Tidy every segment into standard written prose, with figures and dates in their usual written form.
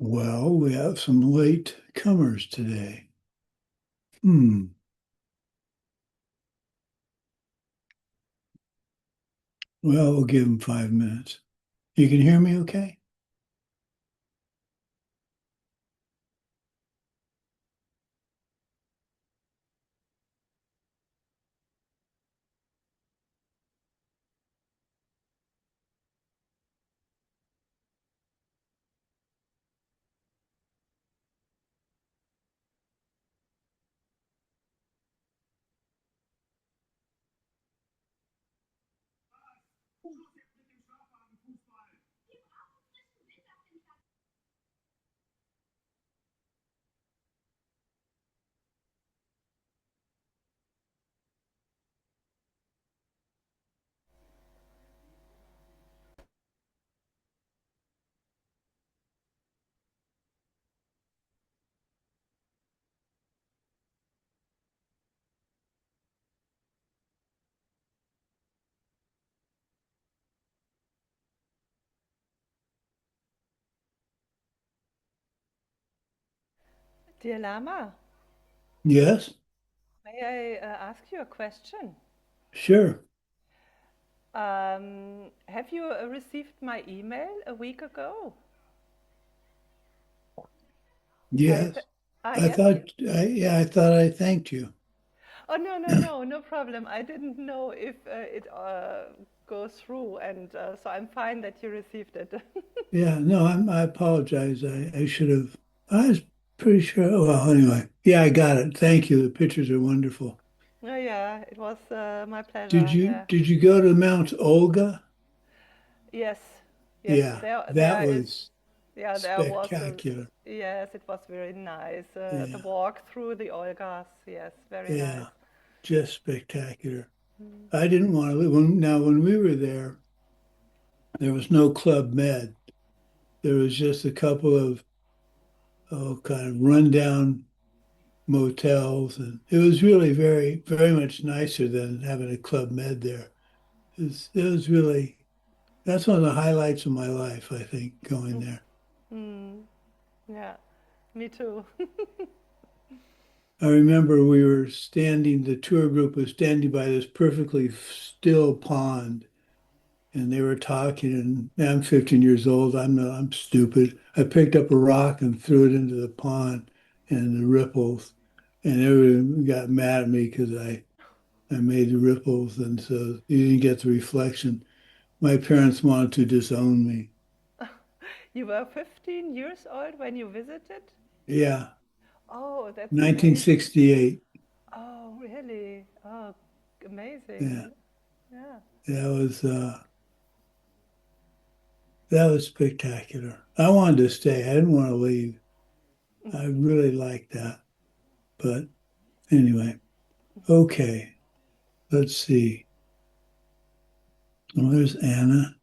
Well, we have some late comers today. Well, we'll give them 5 minutes. You can hear me okay? Dear Lama, Yes, may I ask you a question? sure. Have you received my email a week ago? I Yes. th ah I yes. thought, yeah, I thought I thanked you. Oh no no no no problem. I didn't know if it goes through, and so I'm fine that you received it. Yeah, no, I apologize. I should have, I was pretty sure. Well, anyway, yeah, I got it. Thank you. The pictures are wonderful. Oh yeah, it was my Did pleasure. you Yeah. did you go to Mount Olga? Yes. Yes. Yeah, that There is. was Yeah, there was a. spectacular. Yes, it was very nice. The Yeah, walk through the Olgas. Yes, very nice. yeah, just spectacular. I didn't want to live. When we were there was no Club Med. There was just a couple of kind of rundown motels, and it was really very, very much nicer than having a Club Med there. It was really that's one of the highlights of my life, I think, going there. Mm, yeah, me too. I remember the tour group was standing by this perfectly still pond, and they were talking, and I'm 15 years old. I'm stupid. I picked up a rock and threw it into the pond and the ripples, and everyone got mad at me because I made the ripples, and so you didn't get the reflection. My parents wanted to disown me. You were 15 years old when you visited? Yeah, Oh, that's amazing. 1968. Oh, really? Oh, Yeah, amazing. Yeah. that was uh, that was spectacular. I wanted to stay. I didn't want to leave. I really liked that. But anyway, okay. Let's see. Well, there's Anna.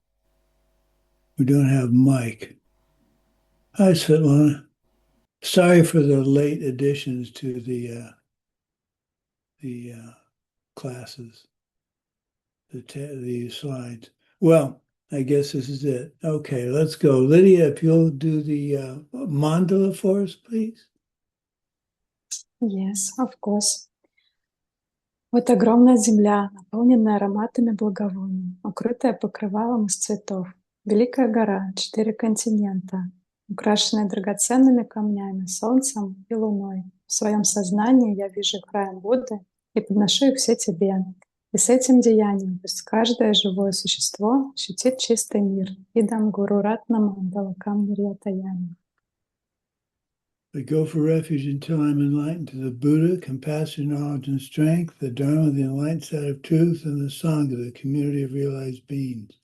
We don't have Mike. Hi, Svetlana. Sorry for the late additions to the classes, the slides. Well, I guess this is it. Okay, let's go. Lydia, if you'll do the mandala for us, please. Yes, of course. Вот огромная земля, наполненная ароматами благовоний, укрытая покрывалом из цветов. Великая гора, 4 континента, украшенная драгоценными камнями, солнцем и луной. В своем сознании я вижу храм Будды и подношу их все тебе. И с этим деянием пусть каждое живое существо ощутит чистый мир. Идам гуру ратнам далакам нирьятаями. I go for refuge until I'm enlightened to the Buddha, compassion, knowledge, and strength, the Dharma, the enlightened side of truth, and the Sangha, the community of realized beings.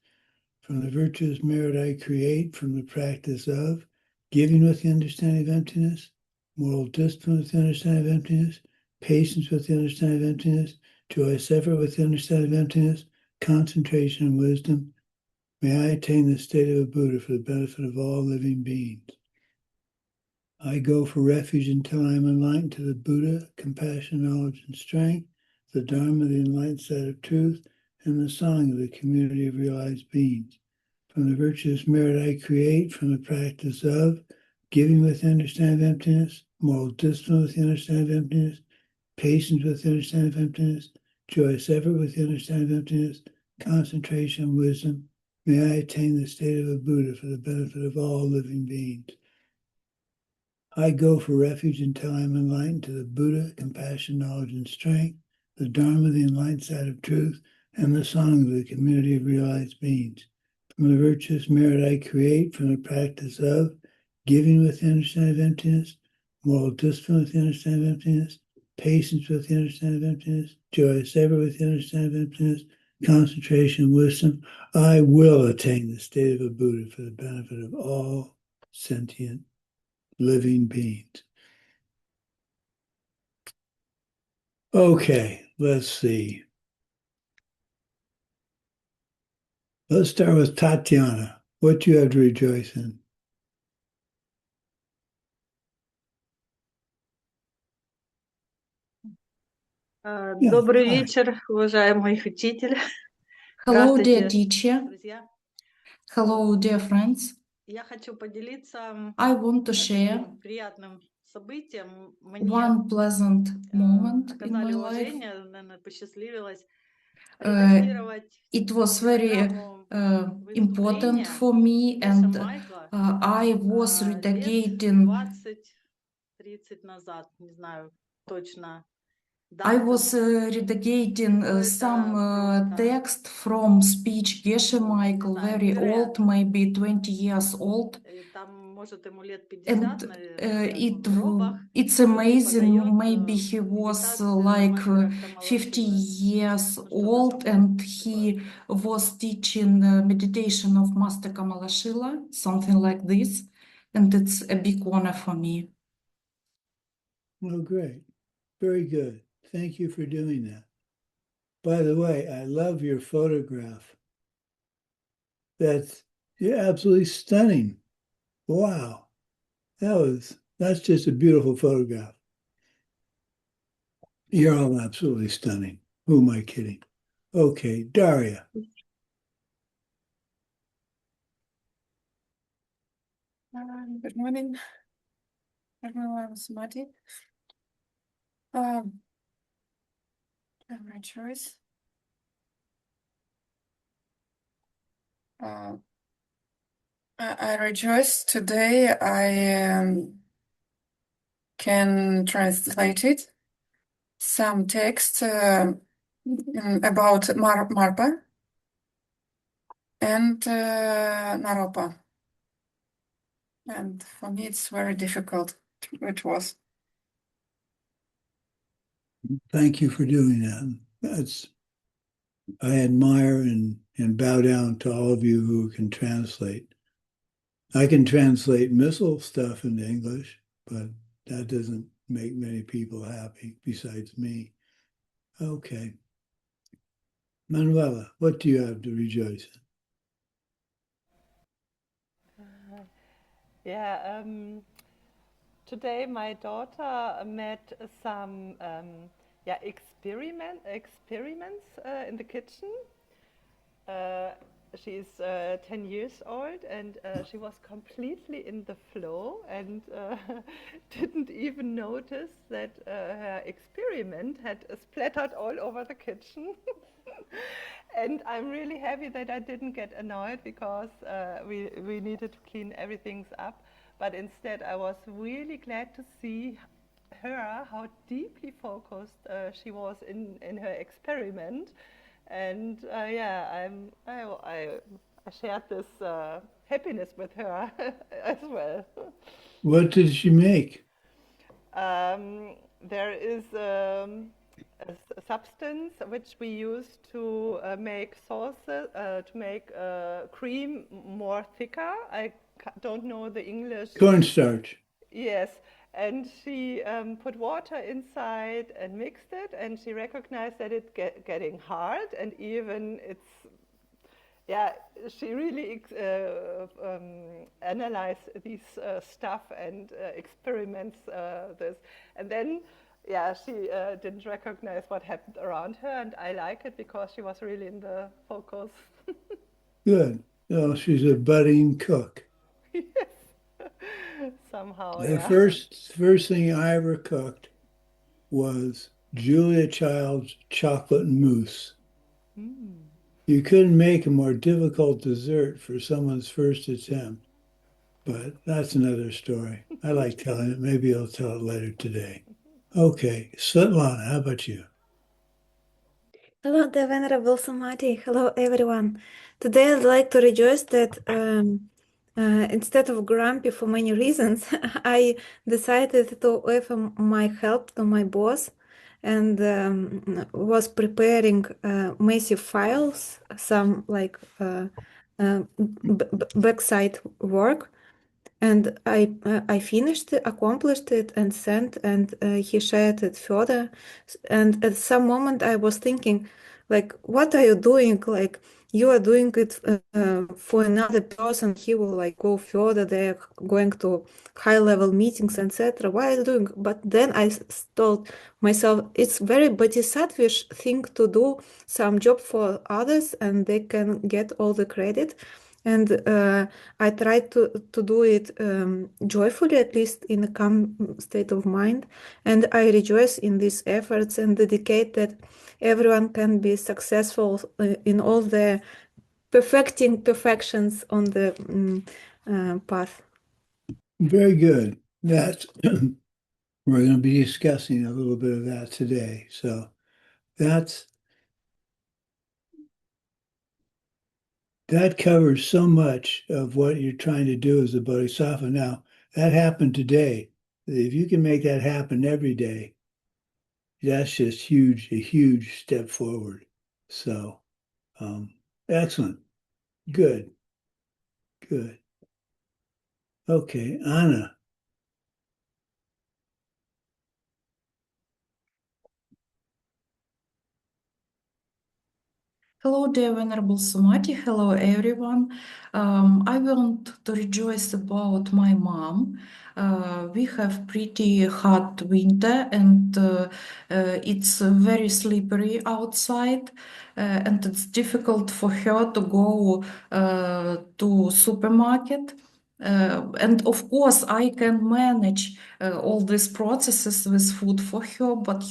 From the virtuous merit I create, from the practice of giving with the understanding of emptiness, moral discipline with the understanding of emptiness, patience with the understanding of emptiness, joyous effort with the understanding of emptiness, concentration and wisdom, may I attain the state of a Buddha for the benefit of all living beings. I go for refuge until I am enlightened to the Buddha, compassion, knowledge, and strength, the Dharma, the enlightened side of truth, and the Sangha, the community of realized beings. From the virtuous merit I create, from the practice of giving with the understanding of emptiness, moral discipline with the understanding of emptiness, patience with the understanding of emptiness, joyous effort with the understanding of emptiness, concentration, wisdom. May I attain the state of a Buddha for the benefit of all living beings. I go for refuge until I am enlightened to the Buddha, compassion, knowledge, and strength, the Dharma, the enlightened side of truth, and the Sangha, the community of realized beings. From the virtuous merit I create from the practice of giving with the understanding of emptiness, moral discipline with the understanding of emptiness, patience with the understanding of emptiness, joyous effort with the understanding of emptiness, concentration, wisdom, I will attain the state of a Buddha for the benefit of all sentient living beings. Okay, let's see. Let's start with Tatiana. What do you have to rejoice in? Yeah. Добрый Hi. вечер, уважаемый учитель. Hello, dear Здравствуйте, teacher. друзья. Hello, dear friends. Я хочу поделиться I want to share таким приятным событием. Мне one pleasant moment in my оказали life. уважение, наверное, посчастливилось Uh, ретранслировать it was very стенограмму important выступления for me, Геша and Майкла I was лет reading 20-30 назад, не знаю точно I дату. was reading some text from speech Geshe Michael, very old, maybe 20 years old. Там, может, ему лет 50, And наверное, в гробах. it's И amazing, подает maybe he was медитацию like мастера 50 Тамалашилы. years Ну, что-то old, and he такое. was teaching meditation of Master Kamalashila, something like this. And it's a big honor for me. Oh, great. Very good. Thank you for doing that. By the way, I love your photograph. You're absolutely stunning. Wow. That's just a beautiful photograph. You're all absolutely stunning. Who am I kidding? Okay, Daria. Good morning, everyone. Sumati. My choice. I rejoice today. I can translate it. Some text about Marpa and Naropa. And for me, it's very difficult. It was. Thank you for doing that. I admire and bow down to all of you who can translate. I can translate missile stuff into English, but that doesn't make many people happy besides me. Okay. Manuela, what do you have to rejoice in? Yeah, today my daughter met some experiments in the kitchen. She's 10 years old, and she was completely in the flow and didn't even notice that her experiment had splattered all over the kitchen. And I'm really happy that I didn't get annoyed, because we needed to clean everything up. But instead, I was really glad to see her, how deeply focused she was in her experiment. And I shared this happiness with her as well. What did she make? There is a substance which we use to make sauces, to make cream more thicker. I don't know the English. Cornstarch. Yes, and she put water inside and mixed it, and she recognized that it's getting hard, and even she really analyzed these stuff and experiments this, and then she didn't recognize what happened around her, and I like it because she was really in the focus. Good. Oh, she's a budding cook. Yes. somehow, The yeah. first thing I ever cooked was Julia Child's chocolate mousse. Mm. You couldn't make a more difficult dessert for someone's first attempt, but that's another story. I like telling it. Maybe I'll tell it later today. Okay, Svetlana, how about you? Hello, the Venerable Sumati. Hello, everyone. Today I'd like to rejoice that instead of grumpy for many reasons, I decided to offer my help to my boss and was preparing massive files, some like backside work. And I finished it, accomplished it, and sent, and he shared it further. And at some moment, I was thinking, like, what are you doing? Like, you are doing it for another person. He will like go further. They're going to high-level meetings, etc. Why are you doing? But then I told myself, it's very bodhisattvish thing to do some job for others, and they can get all the credit. And I tried to do it joyfully, at least in a calm state of mind. And I rejoice in these efforts and dedicate that everyone can be successful in all the perfecting perfections on the path. Very good. That's we're going to be discussing a little bit of that today. So that covers so much of what you're trying to do as a bodhisattva. Now, that happened today. If you can make that happen every day, that's just huge, a huge step forward. So, excellent. Good. Good. Okay, Anna. Hello, dear Venerable Sumati. Hello, everyone. I want to rejoice about my mom. We have pretty hot winter and it's very slippery outside and it's difficult for her to go to supermarket. And of course, I can manage all these processes with food for her, but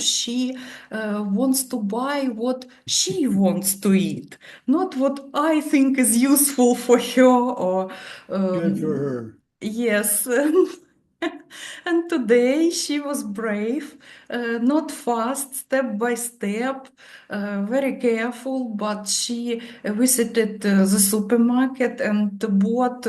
she wants to buy what she wants to eat, not what I think is useful for her or Good for her. yes. And today she was brave, not fast, step by step, very careful, but she visited the supermarket and bought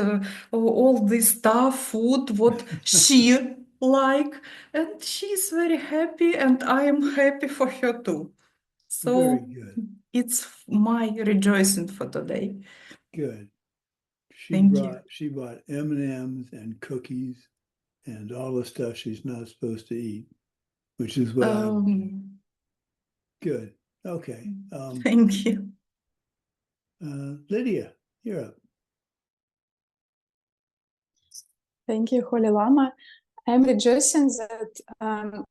all this stuff, food, what she like, and she's very happy, and I am happy for her too. Very So good. it's my rejoicing for today. Good. Thank you. She bought M&Ms and cookies and all the stuff she's not supposed to eat, which is what I would do. Good. Okay. Thank you. Lydia, you're up. Thank you, Holy Lama. I'm rejoicing that I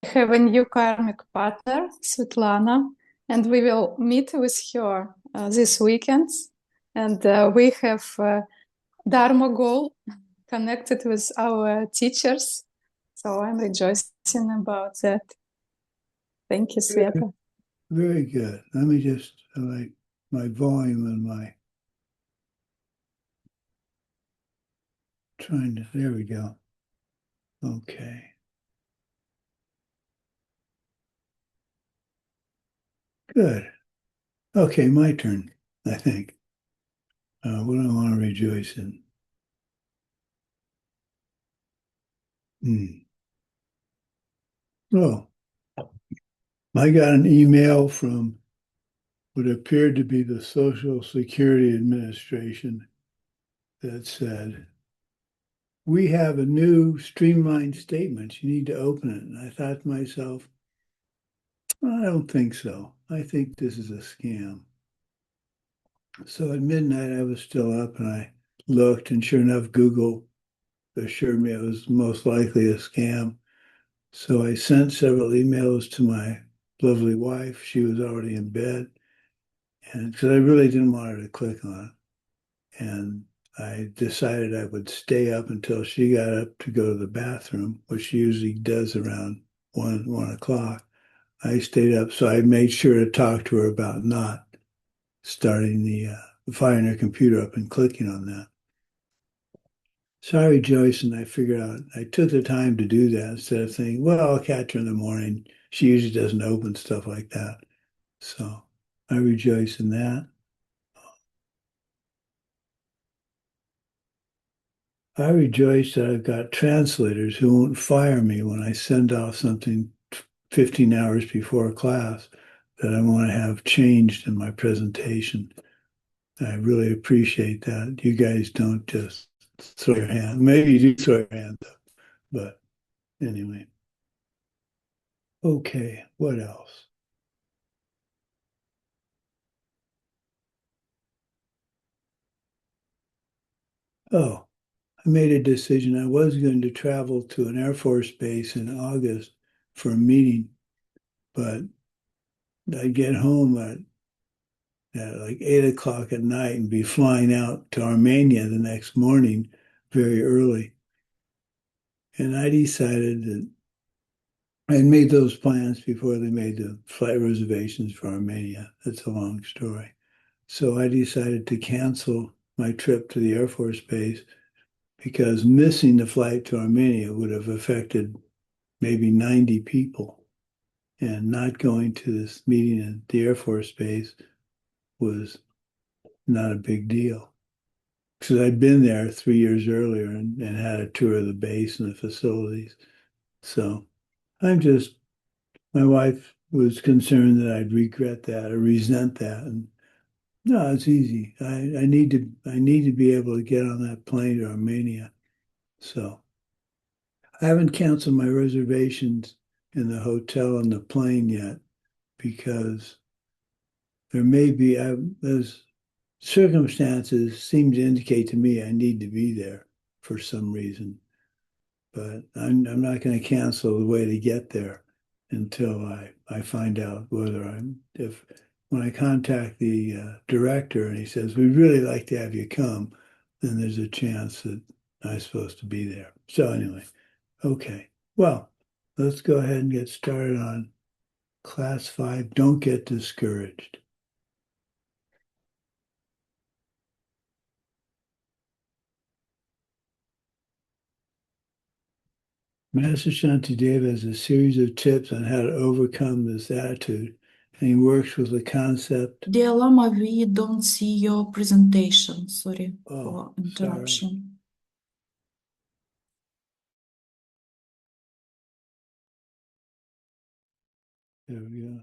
have a new karmic partner, Svetlana, and we will meet with her this weekend. And we have Dharma goal connected with our teachers. So I'm rejoicing about that. Thank you, Sveta. Very good. Let me just like my volume and there we go. Okay. Good. Okay, my turn, I think. What do I want to rejoice in? Oh, I got an email from what appeared to be the Social Security Administration that said, we have a new streamlined statement. You need to open it. And I thought to myself, I don't think so. I think this is a scam. So at midnight, I was still up and I looked, and sure enough, Google assured me it was most likely a scam. So I sent several emails to my lovely wife. She was already in bed. And because I really didn't want her to click on it. And I decided I would stay up until she got up to go to the bathroom, which she usually does around 1 o'clock. I stayed up, so I made sure to talk to her about not starting firing her computer up and clicking on that. Sorry, Joyce, and I figured out I took the time to do that instead of thinking, well, I'll catch her in the morning. She usually doesn't open stuff like that. So I rejoice in that. I rejoice that I've got translators who won't fire me when I send off something 15 hours before class that I want to have changed in my presentation. I really appreciate that. You guys don't just throw your hand. Maybe you do throw your hand up, but anyway. Okay, what else? Oh, I made a decision. I was going to travel to an Air Force base in August for a meeting, but I'd get home at like 8 o'clock at night and be flying out to Armenia the next morning very early. And I decided that I had made those plans before they made the flight reservations for Armenia. That's a long story. So I decided to cancel my trip to the Air Force base because missing the flight to Armenia would have affected maybe 90 people. And not going to this meeting at the Air Force base was not a big deal. Because I'd been there 3 years earlier and had a tour of the base and the facilities. So my wife was concerned that I'd regret that or resent that. And no, it's easy. I need to be able to get on that plane to Armenia. So I haven't canceled my reservations in the hotel and the plane yet because there may be those circumstances seem to indicate to me I need to be there for some reason. But I'm not going to cancel the way to get there until I find out whether when I contact the director and he says, we'd really like to have you come, then there's a chance that I'm supposed to be there. So anyway, okay. Well, let's go ahead and get started on class 5. Don't get discouraged. Master Shantideva has a series of tips on how to overcome this attitude, and he works with the concept. Dear Lama, we don't see your presentation. Sorry for Sorry. interruption. There we go.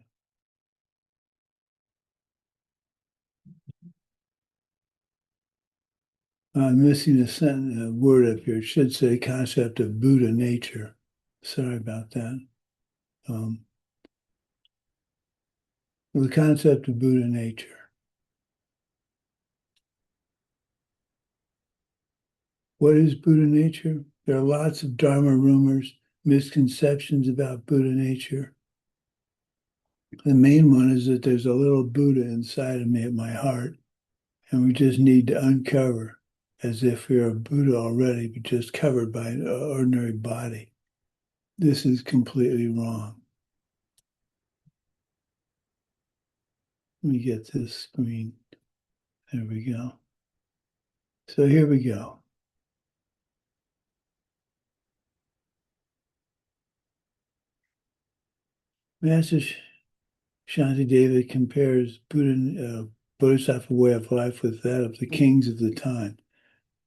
I'm missing a word up here. It should say concept of Buddha nature. Sorry about that. The concept of Buddha nature. What is Buddha nature? There are lots of Dharma rumors, misconceptions about Buddha nature. The main one is that there's a little Buddha inside of me at my heart, and we just need to uncover as if we're a Buddha already, but just covered by an ordinary body. This is completely wrong. Let me get this screen. There we go. So here we go. Master Shantideva compares Bodhisattva way of life with that of the kings of the time.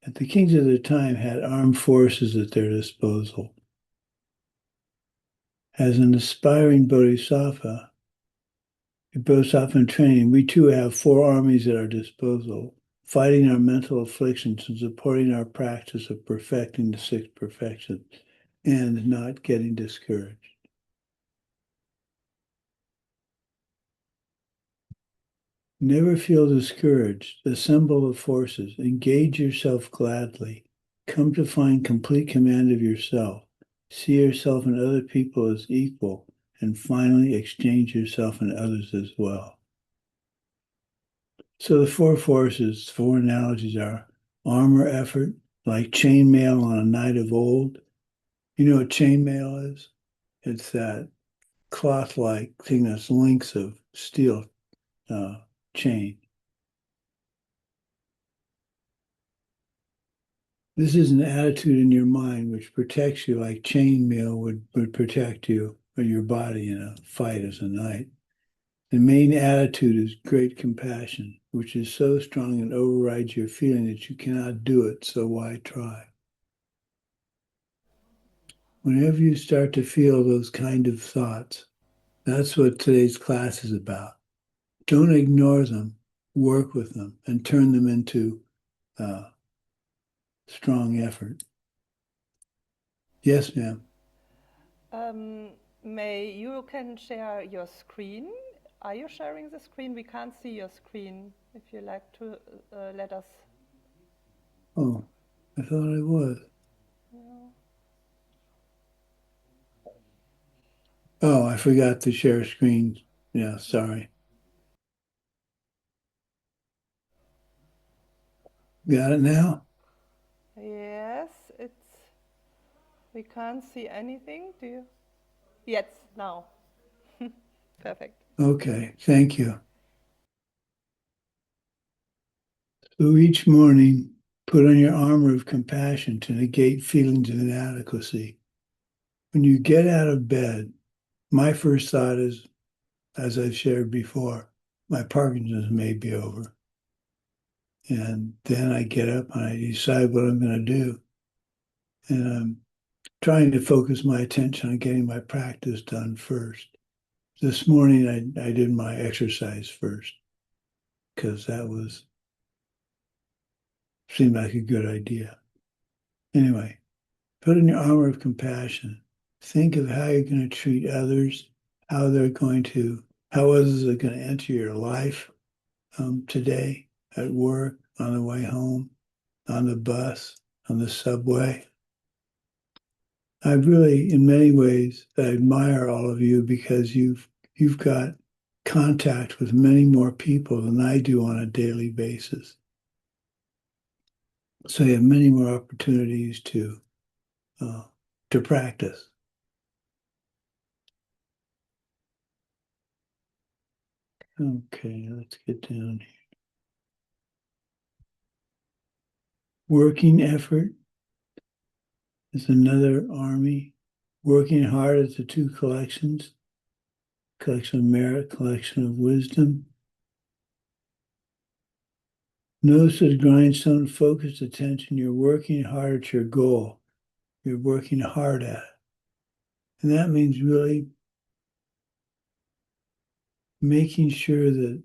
And the kings of the time had armed forces at their disposal. As an aspiring Bodhisattva in training, we too have 4 armies at our disposal, fighting our mental afflictions and supporting our practice of perfecting the 6 perfections and not getting discouraged. Never feel discouraged. Assemble the forces. Engage yourself gladly. Come to find complete command of yourself. See yourself and other people as equal. And finally, exchange yourself and others as well. So the 4 forces, 4 analogies are armor effort, like chainmail on a knight of old. You know what chainmail is? It's that cloth-like thing that's links of steel chain. This is an attitude in your mind which protects you like chainmail would protect you or your body in a fight as a knight. The main attitude is great compassion, which is so strong it overrides your feeling that you cannot do it, so why try? Whenever you start to feel those kind of thoughts, that's what today's class is about. Don't ignore them, work with them, and turn them into strong effort. Yes, ma'am. May you can share your screen. Are you sharing the screen? We can't see your screen. If you like to let us. Oh, I thought I was. No. Oh, I forgot to share screen. Yeah, sorry. Got it now? Yes, we can't see anything. Do you? Yes, now. Perfect. Okay, thank you. So each morning, put on your armor of compassion to negate feelings of inadequacy. When you get out of bed, my first thought is, as I've shared before, my Parkinson's may be over. And then I get up and I decide what I'm going to do. And I'm trying to focus my attention on getting my practice done first. This morning, I did my exercise first because that seemed like a good idea. Anyway, put in your armor of compassion. Think of how you're going to treat others, how others are going to enter your life today, at work, on the way home, on the bus, on the subway. I really, in many ways, I admire all of you because you've got contact with many more people than I do on a daily basis. So you have many more opportunities to practice. Okay, let's get down here. Working effort is another army. Working hard is the two collections. Collection of merit, collection of wisdom. Notice the grindstone, focused attention. You're working hard at your goal. You're working hard at it. And that means really making sure that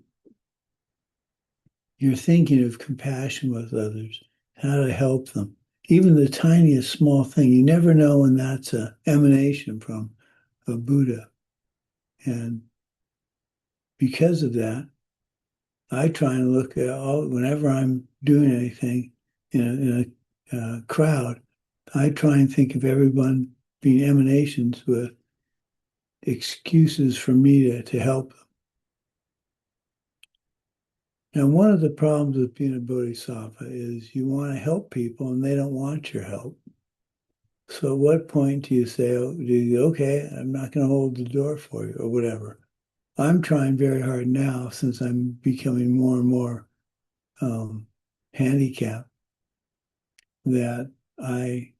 you're thinking of compassion with others, how to help them. Even the tiniest small thing, you never know when that's an emanation from a Buddha. And because of that, I try and look at whenever I'm doing anything in a crowd, I try and think of everyone being emanations with excuses for me to help them. Now, one of the problems with being a Bodhisattva is you want to help people and they don't want your help. So at what point do you say, okay, I'm not going to hold the door for you or whatever? I'm trying very hard now since I'm becoming more and more handicapped that I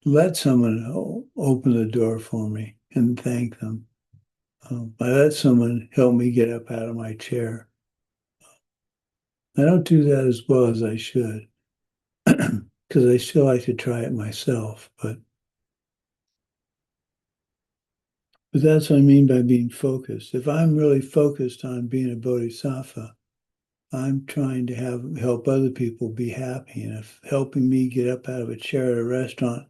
let someone open the door for me and thank them. I let someone help me get up out of my chair. I don't do that as well as I should because I still like to try it myself, but that's what I mean by being focused. If I'm really focused on being a bodhisattva, I'm trying to help other people be happy. And if helping me get up out of a chair at a restaurant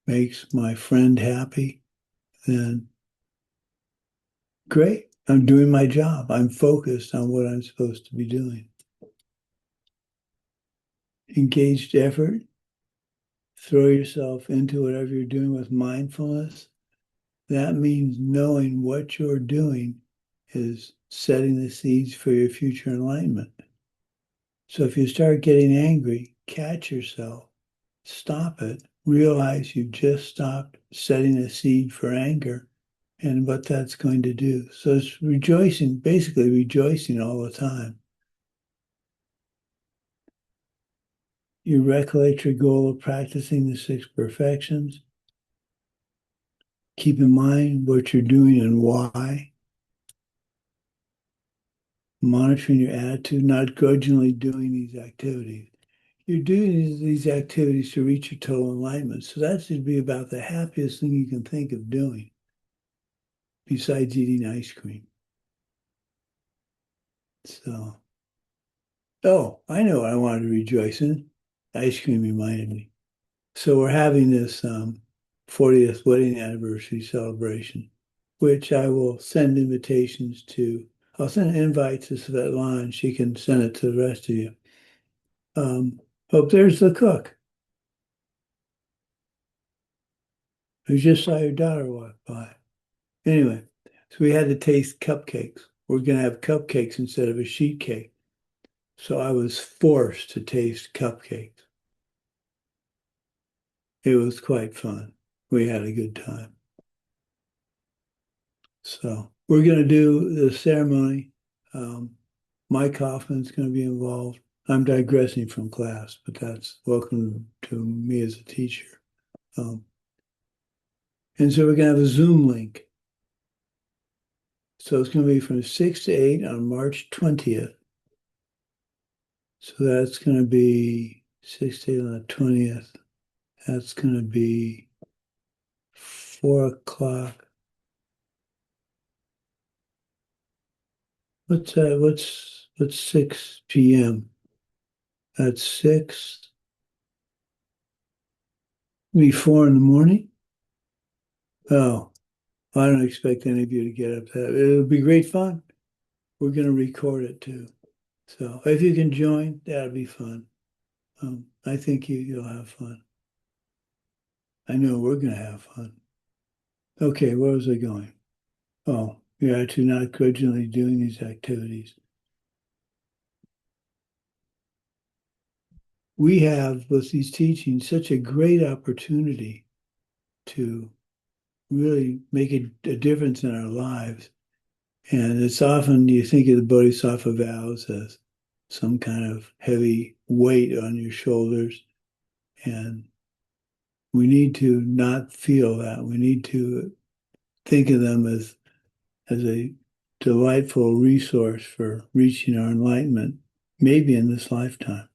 makes my friend happy, then great. I'm doing my job. I'm focused on what I'm supposed to be doing. Engaged effort. Throw yourself into whatever you're doing with mindfulness. That means knowing what you're doing is setting the seeds for your future enlightenment. So if you start getting angry, catch yourself, stop it, realize you just stopped setting a seed for anger and what that's going to do. So it's rejoicing, basically rejoicing all the time. You recollect your goal of practicing the 6 perfections. Keep in mind what you're doing and why. Monitoring your attitude, not grudgingly doing these activities. You're doing these activities to reach your total enlightenment. So that should be about the happiest thing you can think of doing, besides eating ice cream. So, oh, I know what I wanted to rejoice in. Ice cream reminded me. So we're having this 40th wedding anniversary celebration, which I will send invitations to. I'll send an invite to Svetlana, and she can send it to the rest of you. Hope there's the cook. I just saw your daughter walk by. Anyway, so we had to taste cupcakes. We're going to have cupcakes instead of a sheet cake. So I was forced to taste cupcakes. It was quite fun. We had a good time. So we're going to do the ceremony. Mike Hoffman's going to be involved. I'm digressing from class, but that's welcome to me as a teacher. And so we're going to have a Zoom link. So it's going to be from 6 to 8 on March 20th. So that's going to be 6 to 8 on the 20th. That's going to be 4 o'clock. What's that? What's 6 p.m.? That's 6. Maybe 4 in the morning? Oh, I don't expect any of you to get up that. It'll be great fun. We're going to record it too. So if you can join, that'll be fun. I think you'll have fun. I know we're going to have fun. Okay, where was I going? Oh, you're actually not grudgingly doing these activities. We have, with these teachings, such a great opportunity to really make a difference in our lives. And it's often you think of the Bodhisattva vows as some kind of heavy weight on your shoulders. And we need to not feel that. We need to think of them as a delightful resource for reaching our enlightenment, maybe in this lifetime.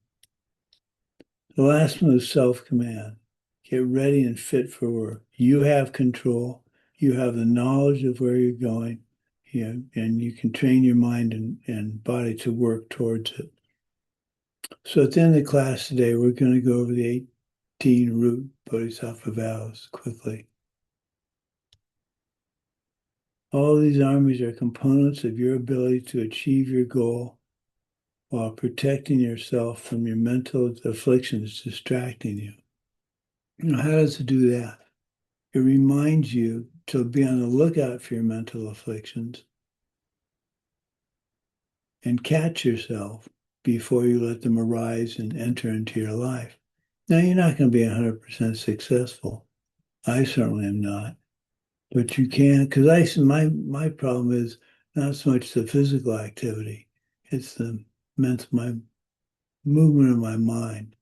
The last one is self-command. Get ready and fit for work. You have control. You have the knowledge of where you're going, and you can train your mind and body to work towards it. So at the end of the class today, we're going to go over the 18 root Bodhisattva vows quickly. All of these armies are components of your ability to achieve your goal while protecting yourself from your mental afflictions distracting you. How does it do that? It reminds you to be on the lookout for your mental afflictions and catch yourself before you let them arise and enter into your life. Now, you're not going to be 100% successful. I certainly am not. But you can, because my problem is not so much the physical activity, it's the my movement of my mind.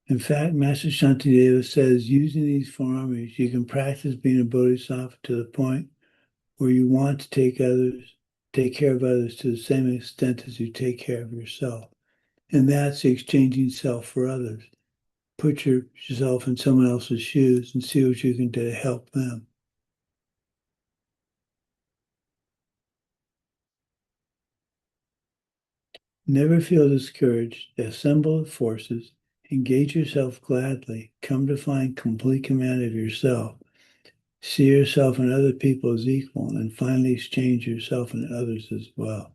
In fact, Master Shantideva says, using these 4 armies, you can practice being a bodhisattva to the point where you want to take care of others to the same extent as you take care of yourself. And that's exchanging self for others. Put yourself in someone else's shoes and see what you can do to help them. Never feel discouraged. Assemble the forces. Engage yourself gladly. Come to find complete command of yourself. See yourself and other people as equal, and finally exchange yourself and others as well.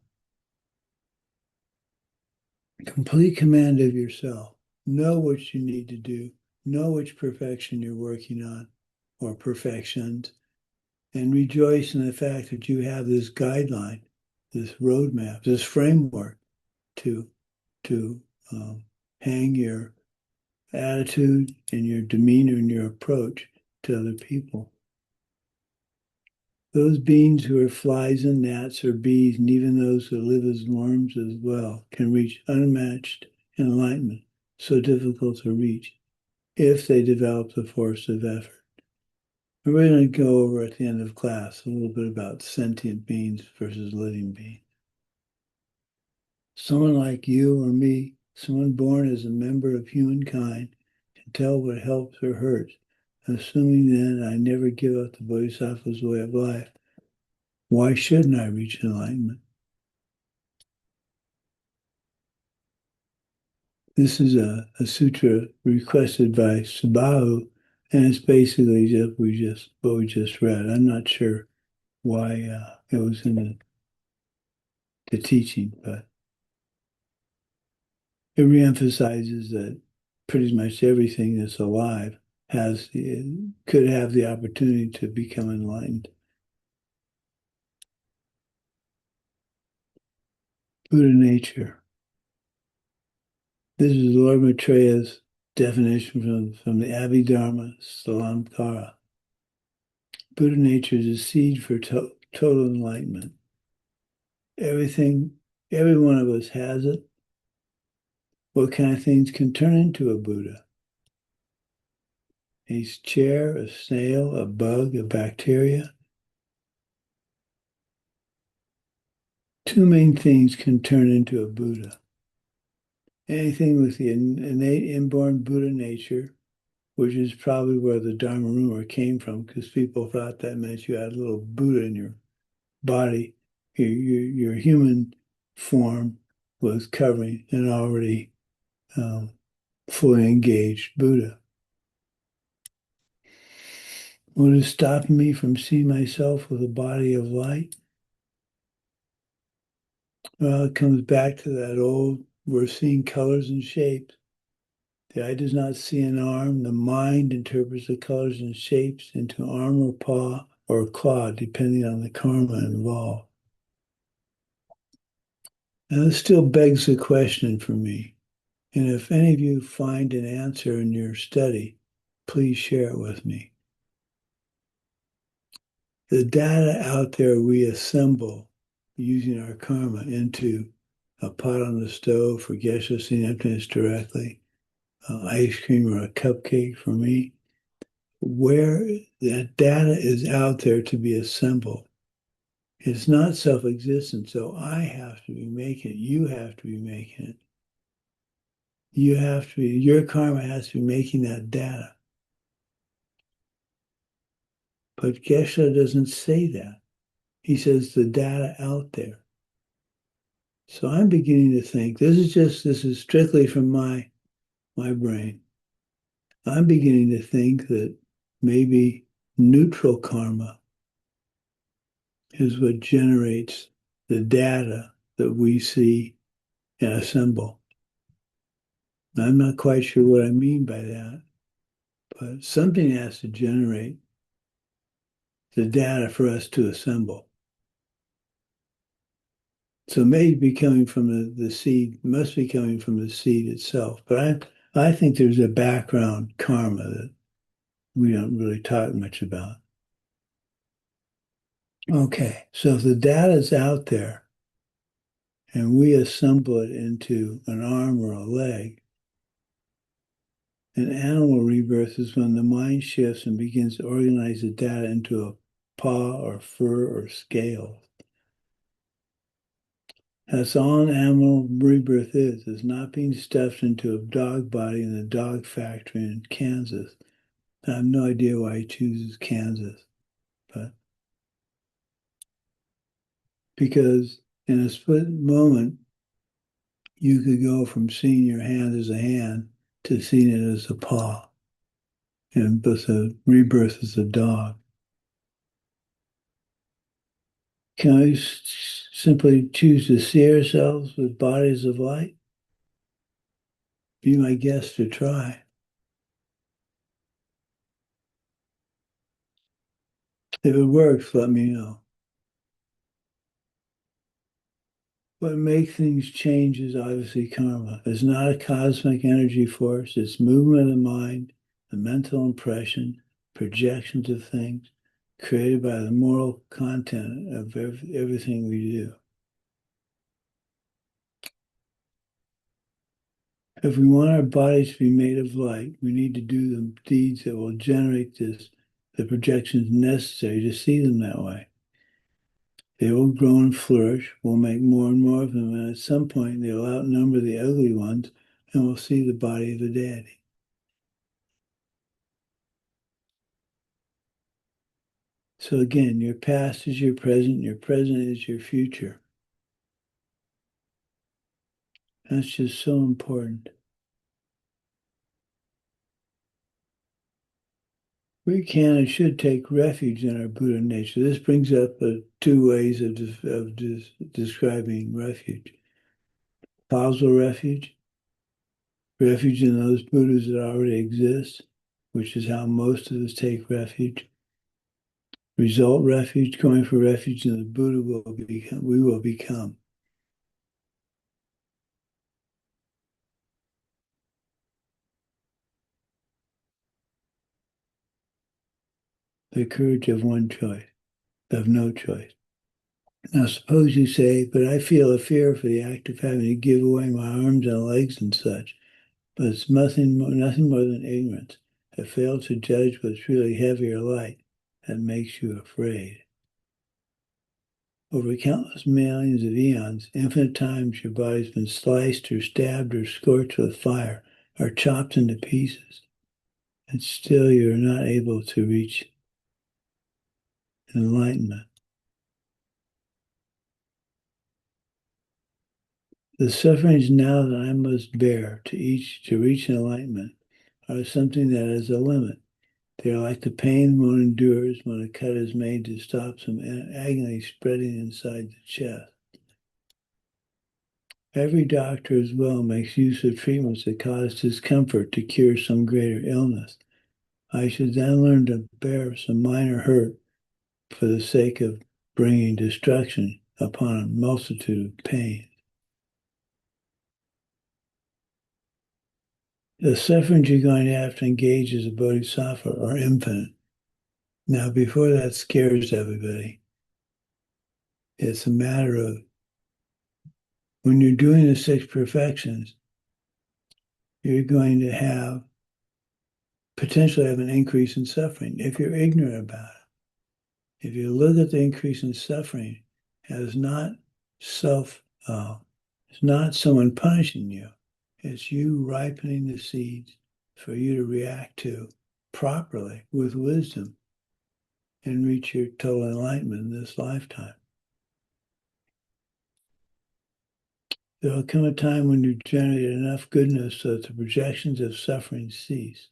Complete command of yourself. Know what you need to do. Know which perfection you're working on, or perfections, and rejoice in the fact that you have this guideline, this roadmap, this framework to hang your attitude and your demeanor and your approach to other people. Those beings who are flies and gnats or bees, and even those who live as worms as well, can reach unmatched enlightenment, so difficult to reach, if they develop the force of effort. We're going to go over at the end of class a little bit about sentient beings versus living beings. Someone like you or me, someone born as a member of humankind, can tell what helps or hurts, assuming then I never give up the Bodhisattva's way of life. Why shouldn't I reach enlightenment? This is a sutra requested by Sabahu, and it's basically just what we just read. I'm not sure why it was in the teaching, but it reemphasizes that pretty much everything that's alive could have the opportunity to become enlightened. Buddha nature. This is Lord Maitreya's definition from the Abhidharma Salamkara. Buddha nature is a seed for total enlightenment. Every one of us has it. What kind of things can turn into a Buddha? A chair, a snail, a bug, a bacteria. Two main things can turn into a Buddha. Anything with the innate inborn Buddha nature, which is probably where the Dharma rumor came from, because people thought that meant you had a little Buddha in your body. Your human form was covering an already fully engaged Buddha. What is stopping me from seeing myself with a body of light? Well, it comes back to that old, we're seeing colors and shapes. The eye does not see an arm. The mind interprets the colors and shapes into arm or paw or claw, depending on the karma involved. And this still begs the question for me. And if any of you find an answer in your study, please share it with me. The data out there we assemble using our karma into a pot on the stove for gesha seeing emptiness directly, ice cream or a cupcake for me, where that data is out there to be assembled. It's not self-existent, so I have to be making it. You have to be making it. Your karma has to be making that data. But Geshe doesn't say that. He says the data out there. So I'm beginning to think, this is strictly from my brain. I'm beginning to think that maybe neutral karma is what generates the data that we see and assemble. I'm not quite sure what I mean by that, but something has to generate the data for us to assemble. So it may be coming from the seed, must be coming from the seed itself. But I think there's a background karma that we don't really talk much about. Okay, so if the data is out there and we assemble it into an arm or a leg, an animal rebirth is when the mind shifts and begins to organize the data into a paw or fur or scale. That's all an animal rebirth is not being stuffed into a dog body in a dog factory in Kansas. I have no idea why he chooses Kansas, but because in a split moment, you could go from seeing your hand as a hand to seeing it as a paw, and with a rebirth as a dog. Can I simply choose to see ourselves with bodies of light? Be my guest to try. If it works, let me know. What makes things change is obviously karma. It's not a cosmic energy force. It's movement of the mind, the mental impression, projections of things created by the moral content of everything we do. If we want our bodies to be made of light, we need to do the deeds that will generate the projections necessary to see them that way. They will grow and flourish, we'll make more and more of them, and at some point they'll outnumber the ugly ones, and we'll see the body of the deity. So again, your past is your present is your future. That's just so important. We can and should take refuge in our Buddha nature. This brings up two ways of describing refuge. Causal refuge, refuge in those Buddhas that already exist, which is how most of us take refuge. Result refuge, going for refuge in the Buddha we will become. The courage of one choice, of no choice. Now suppose you say, but I feel a fear for the act of having to give away my arms and legs and such. But it's nothing more than ignorance, a fail to judge what's really heavy or light that makes you afraid. Over countless millions of eons, infinite times your body's been sliced or stabbed or scorched with fire or chopped into pieces, and still you're not able to reach enlightenment. The sufferings now that I must bear to reach enlightenment are something that has a limit. They are like the pain one endures when a cut is made to stop some agony spreading inside the chest. Every doctor as well makes use of treatments that cause discomfort to cure some greater illness. I should then learn to bear some minor hurt for the sake of bringing destruction upon a multitude of pains. The sufferings you're going to have to engage as a bodhisattva are infinite. Now, before that scares everybody, it's a matter of when you're doing the six perfections, you're going to potentially have an increase in suffering if you're ignorant about it. If you look at the increase in suffering as not it's not someone punishing you, it's you ripening the seeds for you to react to properly with wisdom and reach your total enlightenment in this lifetime. There will come a time when you generate enough goodness so that the projections of suffering cease.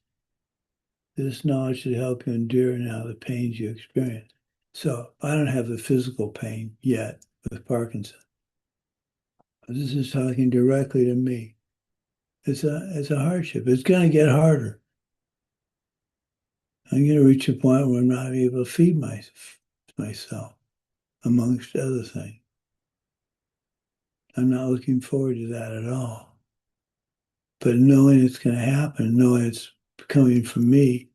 This knowledge should help you endure now the pains you experience. So I don't have the physical pain yet with Parkinson. This is talking directly to me. It's a hardship. It's going to get harder. I'm going to reach a point where I'm not able to feed myself, amongst other things. I'm not looking forward to that at all. But knowing it's going to happen, knowing it's coming from me,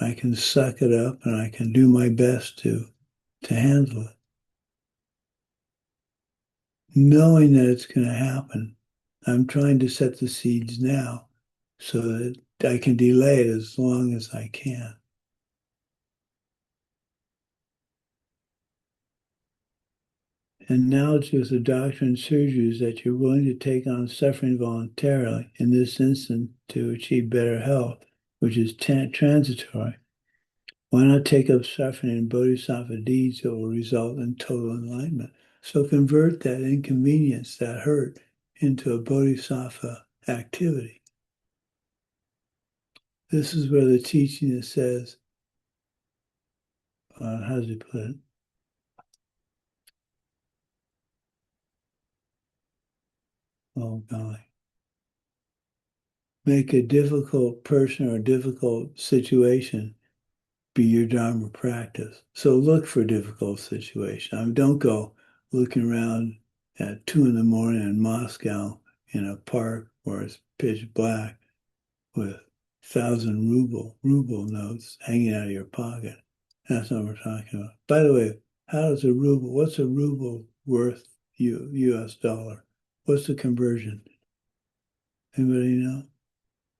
I can suck it up and I can do my best to handle it. Knowing that it's going to happen, I'm trying to set the seeds now so that I can delay it as long as I can. And knowledge with the doctrine serves you is that you're willing to take on suffering voluntarily, in this instance, to achieve better health, which is transitory. Why not take up suffering in bodhisattva deeds that will result in total enlightenment? So convert that inconvenience, that hurt, into a bodhisattva activity. This is where the teaching that says, how does he put it? Oh, golly. Make a difficult person or a difficult situation be your Dharma practice. So look for difficult situations. Don't go looking around at 2 a.m. in Moscow in a park where it's pitch black with 1,000 ruble notes hanging out of your pocket. That's what we're talking about. By the way, what's a ruble worth US dollar? What's the conversion? Anybody know?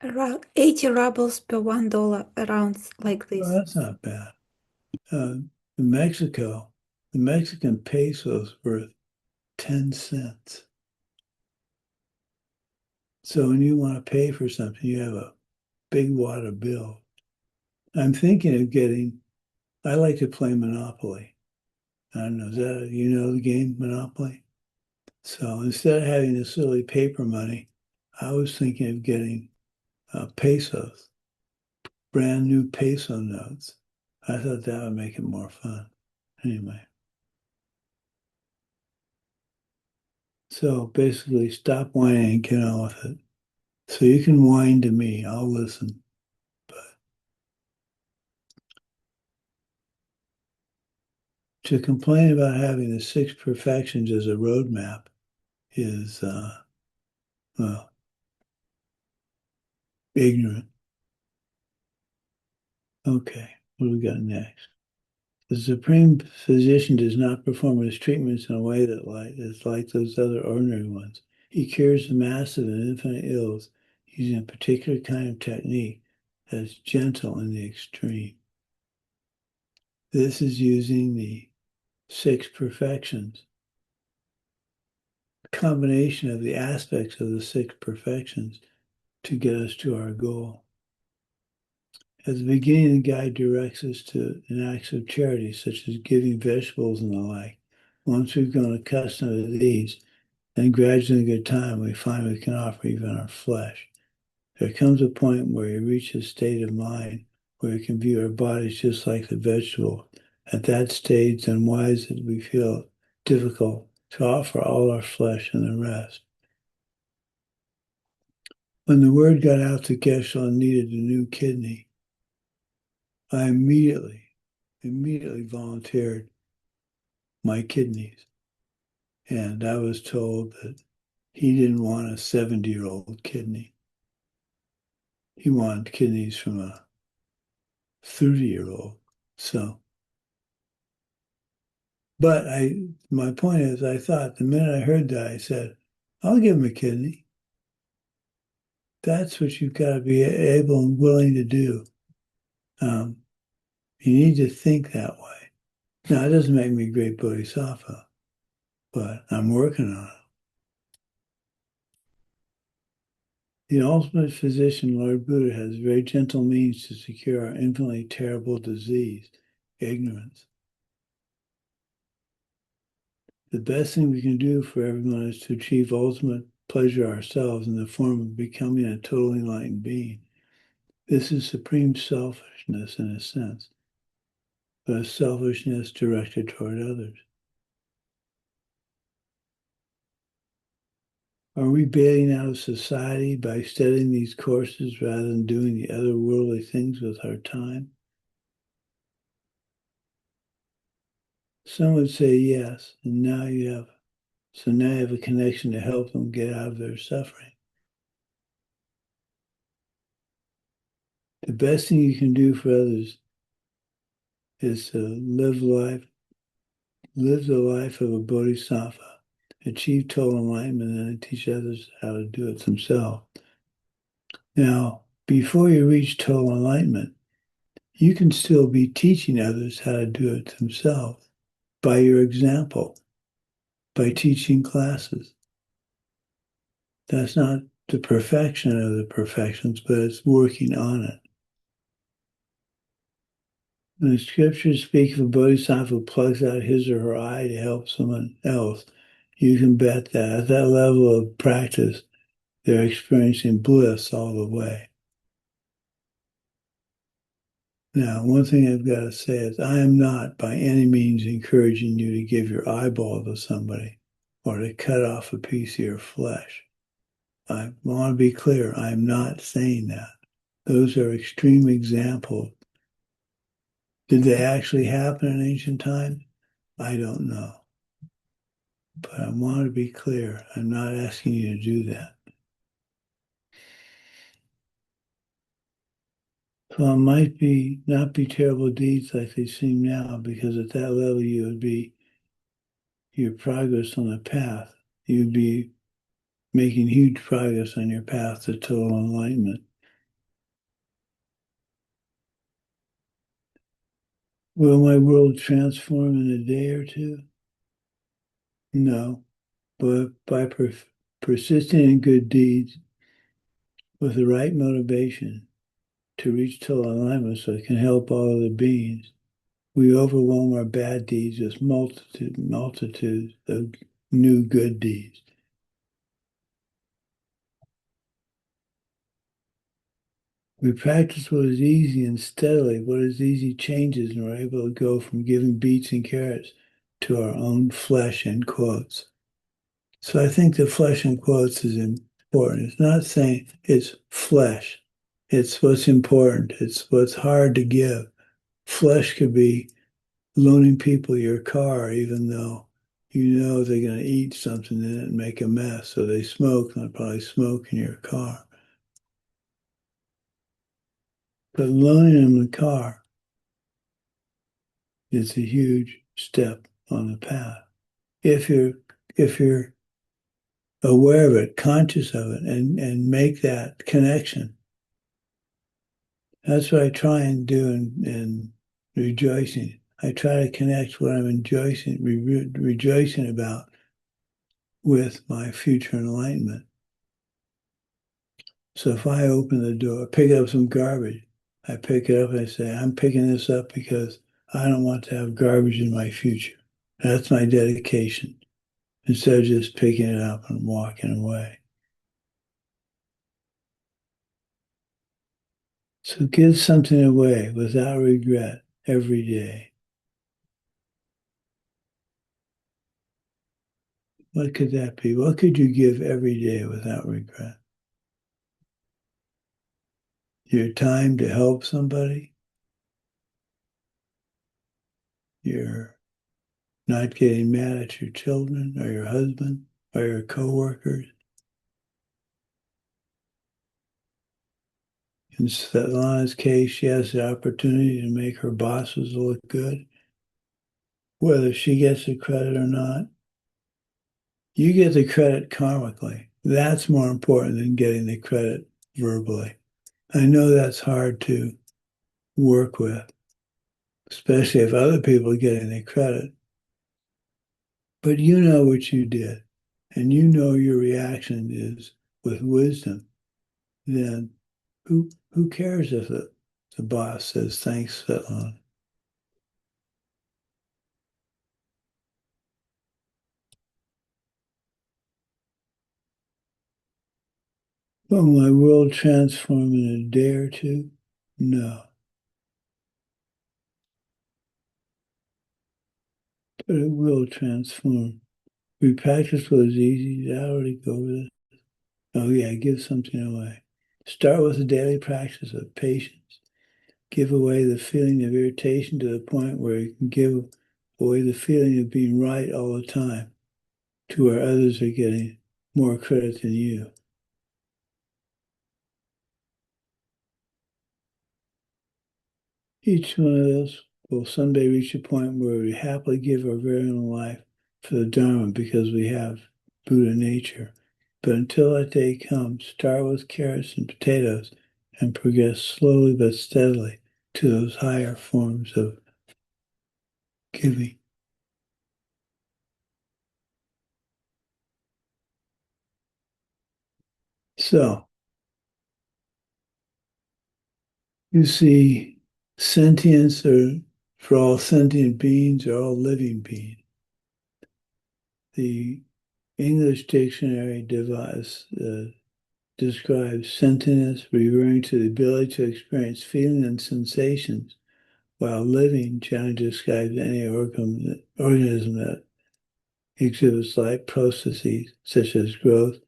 Around 80 rubles per $1, around like this. Well, that's not bad. In Mexico, the Mexican peso is worth 10 cents. So when you want to pay for something, you have a big wad of bill. I'm thinking of I like to play Monopoly. I don't know, you know the game Monopoly? So instead of having the silly paper money, I was thinking of getting pesos, brand new peso notes. I thought that would make it more fun. Anyway. So basically, stop whining and get on with it. So you can whine to me, I'll listen. But to complain about having the 6 perfections as a roadmap is, well, ignorant. Okay, what do we got next? The Supreme Physician does not perform his treatments in a way that is like those other ordinary ones. He cures the massive and infinite ills using a particular kind of technique that is gentle in the extreme. This is using the 6 perfections, a combination of the aspects of the 6 perfections to get us to our goal. At the beginning, the guide directs us to an acts of charity, such as giving vegetables and the like. Once we've grown accustomed to these, then gradually in good time, we find we can offer even our flesh. There comes a point where we reach a state of mind where we can view our bodies just like the vegetable. At that stage, it's unwise that we feel difficult to offer all our flesh and the rest. When the word got out that Geshe needed a new kidney, I immediately volunteered my kidneys. And I was told that he didn't want a 70-year-old kidney. He wanted kidneys from a 30-year-old. But my point is, I thought the minute I heard that, I said, I'll give him a kidney. That's what you've got to be able and willing to do. You need to think that way. Now, it doesn't make me a great Bodhisattva, but I'm working on it. The ultimate physician, Lord Buddha, has very gentle means to secure our infinitely terrible disease, ignorance. The best thing we can do for everyone is to achieve ultimate pleasure ourselves in the form of becoming a totally enlightened being. This is supreme selfishness in a sense, but a selfishness directed toward others. Are we bailing out of society by studying these courses rather than doing the other worldly things with our time? Some would say yes, and now you have a connection to help them get out of their suffering. The best thing you can do for others is to live the life of a bodhisattva, achieve total enlightenment, and then teach others how to do it themselves. Now, before you reach total enlightenment, you can still be teaching others how to do it themselves by your example, by teaching classes. That's not the perfection of the perfections, but it's working on it. When the scriptures speak of a bodhisattva who plugs out his or her eye to help someone else, you can bet that at that level of practice, they're experiencing bliss all the way. Now, one thing I've got to say is I am not by any means encouraging you to give your eyeball to somebody or to cut off a piece of your flesh. I want to be clear, I'm not saying that. Those are extreme examples. Did they actually happen in ancient times? I don't know. But I want to be clear. I'm not asking you to do that. So it might be not be terrible deeds like they seem now, because at that level you would be your progress on the path. You'd be making huge progress on your path to total enlightenment. Will my world transform in a day or two? No, but by persisting in good deeds with the right motivation to reach total alignment so it can help all other beings, we overwhelm our bad deeds with multitudes of new good deeds. We practice what is easy, and steadily what is easy changes, and we're able to go from giving beets and carrots to our own flesh, in quotes. So I think the flesh in quotes is important. It's not saying it's flesh. It's what's important. It's what's hard to give. Flesh could be loaning people your car, even though you know they're going to eat something in it and make a mess. So they smoke, and they'll probably smoke in your car. But loaning them the car is a huge step on the path. If you're aware of it, conscious of it, and make that connection. That's what I try and do in rejoicing. I try to connect what I'm rejoicing about with my future enlightenment. So if I open the door, pick up some garbage, I pick it up and I say, I'm picking this up because I don't want to have garbage in my future. That's my dedication, instead of just picking it up and walking away. So give something away without regret every day. What could that be? What could you give every day without regret? Your time to help somebody? You're not getting mad at your children or your husband or your coworkers? In Svetlana's case, she has the opportunity to make her bosses look good. Whether she gets the credit or not, you get the credit karmically. That's more important than getting the credit verbally. I know that's hard to work with, especially if other people are getting the credit. But you know what you did, and you know your reaction is with wisdom. Then who cares if the boss says thanks, Svetlana? Will my world transform in a day or two? No. But it will transform. We practice what is easy. Did I already go over this? Oh yeah, give something away. Start with a daily practice of patience. Give away the feeling of irritation to the point where you can give away the feeling of being right all the time, to where others are getting more credit than you. Each one of us will someday reach a point where we happily give our very own life for the Dharma because we have Buddha nature. But until that day comes, start with carrots and potatoes and progress slowly but steadily to those higher forms of giving. So, you see, sentience, or for all sentient beings, are all living beings. The English dictionary describes sentience referring to the ability to experience feeling and sensations, while living generally describes any organism that exhibits life processes such as growth,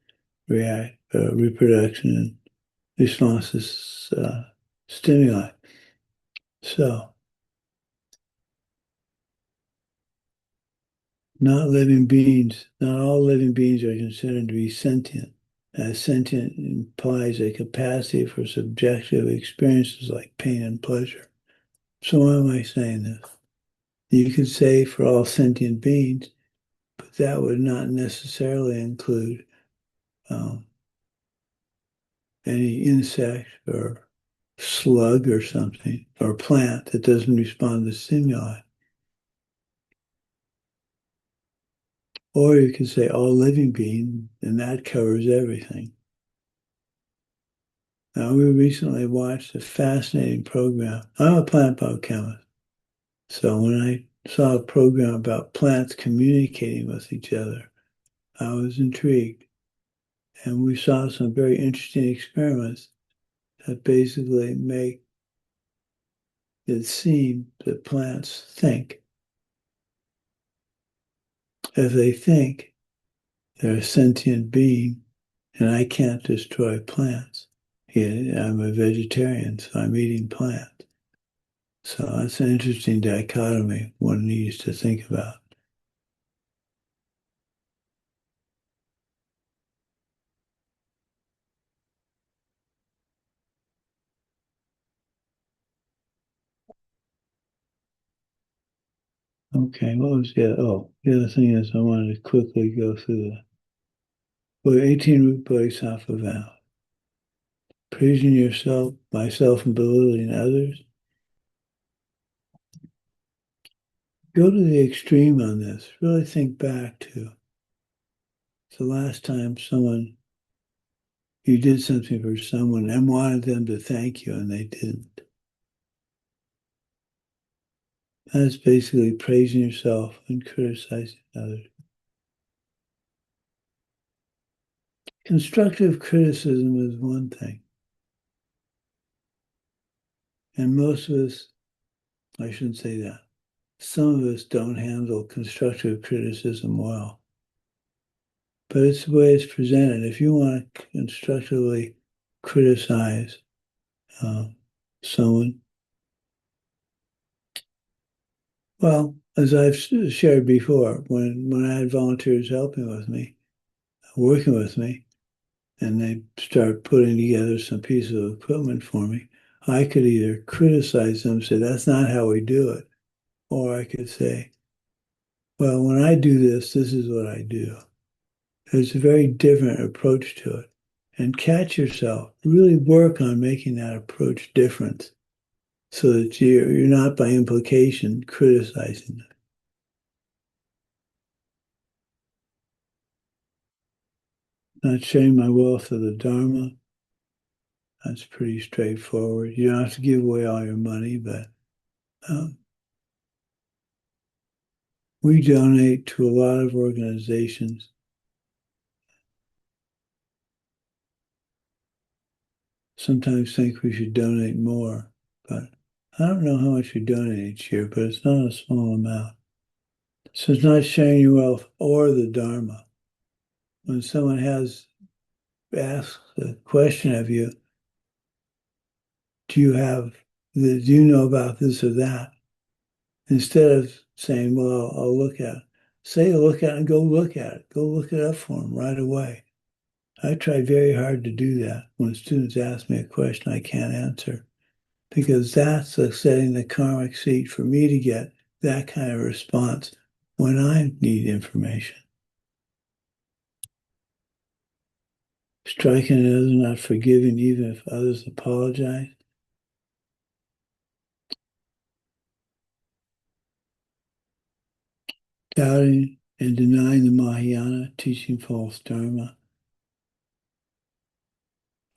reproduction, and responses stimuli. So, not living beings, not all living beings are considered to be sentient. As sentient implies a capacity for subjective experiences like pain and pleasure. So why am I saying this? You could say for all sentient beings, but that would not necessarily include any insect or slug or something, or plant that doesn't respond to stimuli. Or you could say all living beings, and that covers everything. Now, we recently watched a fascinating program. I'm a plant biochemist. So when I saw a program about plants communicating with each other, I was intrigued. And we saw some very interesting experiments that basically make it seem that plants think. If they think, they're a sentient being, and I can't destroy plants. Yeah, I'm a vegetarian, so I'm eating plants. So that's an interesting dichotomy one needs to think about. Okay, what was the other? Oh, the other thing is I wanted to quickly go through the 18 root Bodhisattva vow. Praising yourself, myself, and belittling others. Go to the extreme on this. Really think back to the last time you did something for someone and wanted them to thank you and they didn't. That's basically praising yourself and criticizing others. Constructive criticism is one thing. And most of us, I shouldn't say that, some of us don't handle constructive criticism well. But it's the way it's presented. If you want to constructively criticize someone, well, as I've shared before, when I had volunteers helping with me, working with me, and they start putting together some pieces of equipment for me, I could either criticize them, say, that's not how we do it, or I could say, well, when I do this, this is what I do. There's a very different approach to it. And catch yourself, really work on making that approach different so that you're not by implication criticizing them. Not sharing my wealth of the Dharma, that's pretty straightforward. You don't have to give away all your money, but we donate to a lot of organizations. Sometimes think we should donate more, but I don't know how much we donate each year, but it's not a small amount. So it's not sharing your wealth or the Dharma. When someone asks a question of you, do you know about this or that? Instead of saying, well, I'll look at it. Say look at it and go look at it. Go look it up for them right away. I try very hard to do that when students ask me a question I can't answer, because that's setting the karmic seed for me to get that kind of response when I need information. Striking another, not forgiving even if others apologize. Doubting and denying the Mahayana, teaching false Dharma.